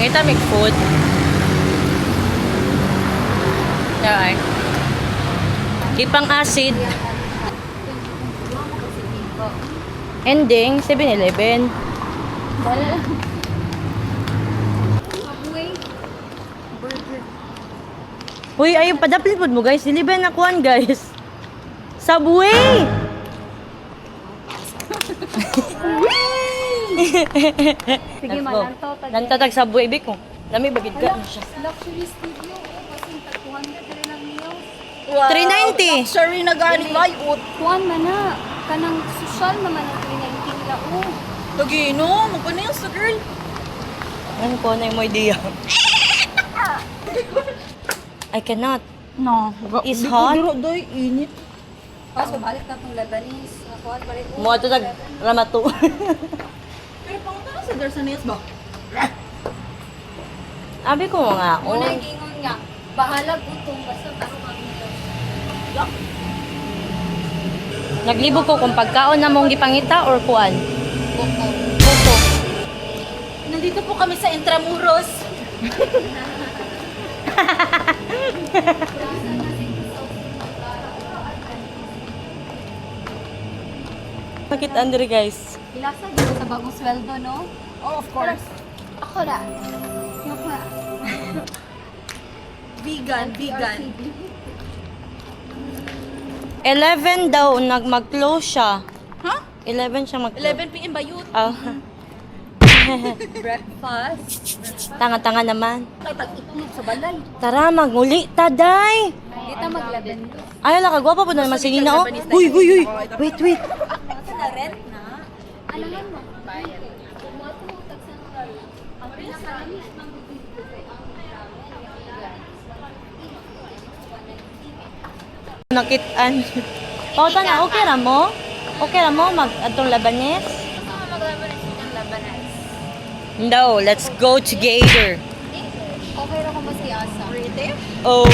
Pangita make food. Ay. Ipang acid. Ending 7-Eleven. Subway. Burger. Uy, ayun padapli pod mo guys. Diliben na kuan guys. Subway. Sige man, Nantatag Subway biko. Dami bagid ka siya. Luxury studio. Kasi tag 200 rin ang meals. 390. Luxury na gani layot. Kuan man na. Kanang social naman ang 319 nila. Oh. Lagino, magpanayon sa girl. Ano ko na yung idea? I cannot. No. It's hot. Pero doy, init. Paso, balik na itong Lebanese. Kuan balik. Mo ato tag Ramato. Pero pangunta na sa Darsanes ba? Abi ko nga. Una yung gingon nga. Bahala gutom. Basta ako kami nila. Naglibog ko kung pagkaon na mong gipangita or kuan. Boko. Boko. Nandito po kami sa Intramuros. Bakit Andre guys? Ilasa dito sa bagong sweldo, no? Oh, of course. Ako na. Ako na. Vegan, vegan. 11 daw mag-close siya. Huh? 11 siya mag-close. 11 p.m. ba yun? Oh. Breakfast. Tanga-tanga naman. Kay tag-itlog sa balay. Tara, maguli taday. Dito maglaban. Ay, ala kagwapa po na naman si Nina, oh. Huy, huy, huy. Wait, wait. Asa na rent na? Ano man mo? Bayad. Bumato mo tag central. Ang pinakalamis ng dito kay ang Nakitaan. Pauta na, okay ra mo? Okay ra mo mag-atong Labanes? No, let's go together. Okay ra ko mo si Asa. Oh,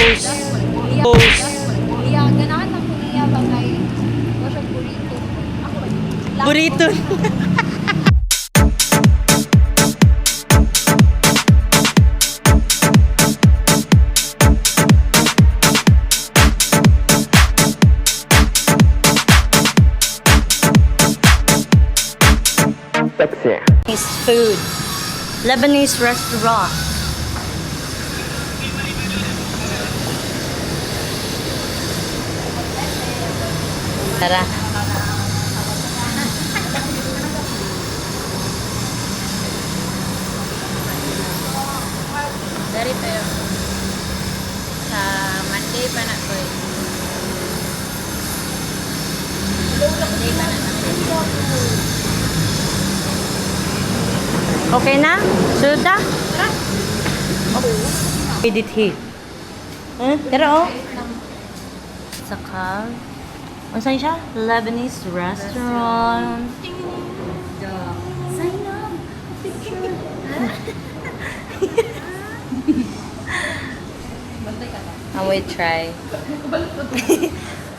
Iya, ganahan lang kung iya ba kay mo siya burrito. Ako ba? burrito. Lebanese food. Lebanese restaurant. Tara. Dari pero sa Monday pa na ko. Monday pa na ako. Okay na? Sunod na? Tara. Edit he. Tara oh. Saka, ano saan siya? Lebanese restaurant. Sign up. Picture. I will try.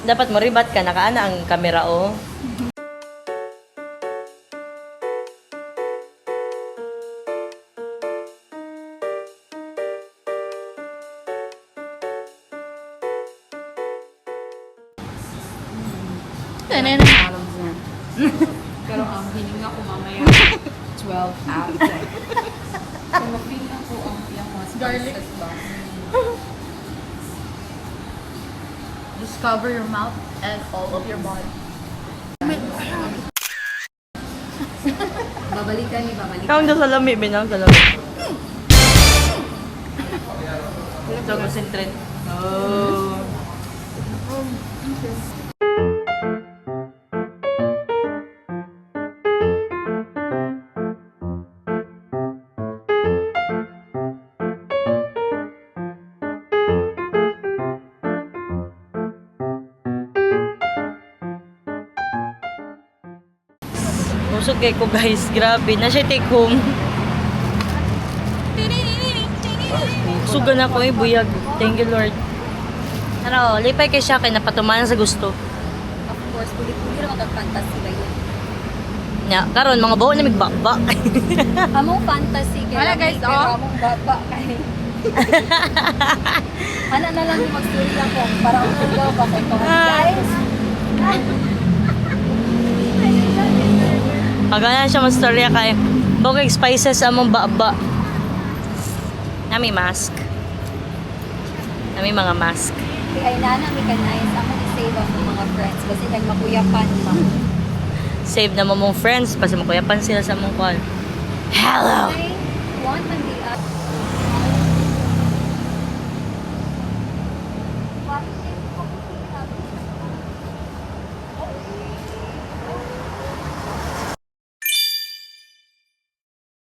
Dapat maribat ka. Nakaana ang kamera oh. Pero ang hininga ko mamaya 12 after. So ma-feel na ko ang yung mga spices ba. Just cover your mouth and all of your body. Babalikan ni babalikan. Kaon daw sa lami, binang sa lami. So, concentrate. Oh. Busog kay ko guys, grabe. Na siya take home. Sugan ako eh, buyag. Thank you Lord. Ano, lipay kay siya kay napatumanan sa gusto. Of course, kulit-kulit lang magag-fantasy ba yun? Nya, karon mga bawo na migbaba. Among fantasy kay Wala, guys, pero oh. among baba kay. Ana na lang yung mag-story ako para ang tugaw ba kay ko. Guys, Magana siya mastorya kay bukig spices among baba. Nami mask. Nami mga mask. kay nana mi kanais among i-save ang mga friends kasi nagmakuyapan ma. Save na mo mong friends. Basta makuyapan sila sa mong call. Hello! Okay, want man di up.